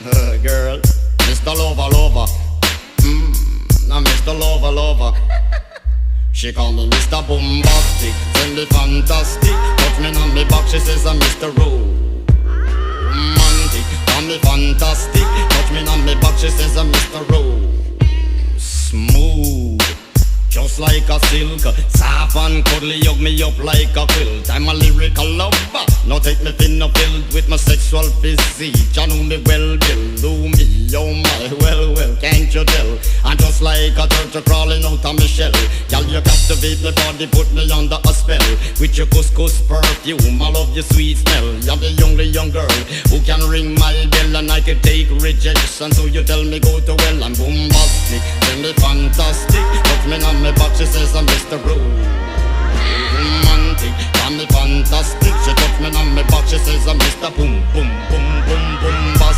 Girl, Mr. Lover Lover. Now Mr. Lover Lover. She call me Mr. Bombastic, send me fantastic. Touch me on me back, she says I'm Mr. Romantic. Call me fantastic, touch me on me back, she says I'm Mr. Smooth, just like a silk. Soft and cuddly, hug me up like a quilt. I'm a lyrical lover, now take me thin or filled with my sexual physique. You know me well, Bill, do me, oh my, well, can't you tell? I'm just like a turtle crawling out of my shell. Girl, you captivate my body, put me under a spell. With your couscous perfume, I love your sweet smell. You're the only young girl who can ring my bell, and I can take rejection. So you tell me go to well, I'm bombastic, tell me fantastic. Touch me on my back, she says I'm Mr. Romantic. Call me fantastic, she touch me on my back, she says I'm Mr. Boom, boom, boom, boom, boom, boom.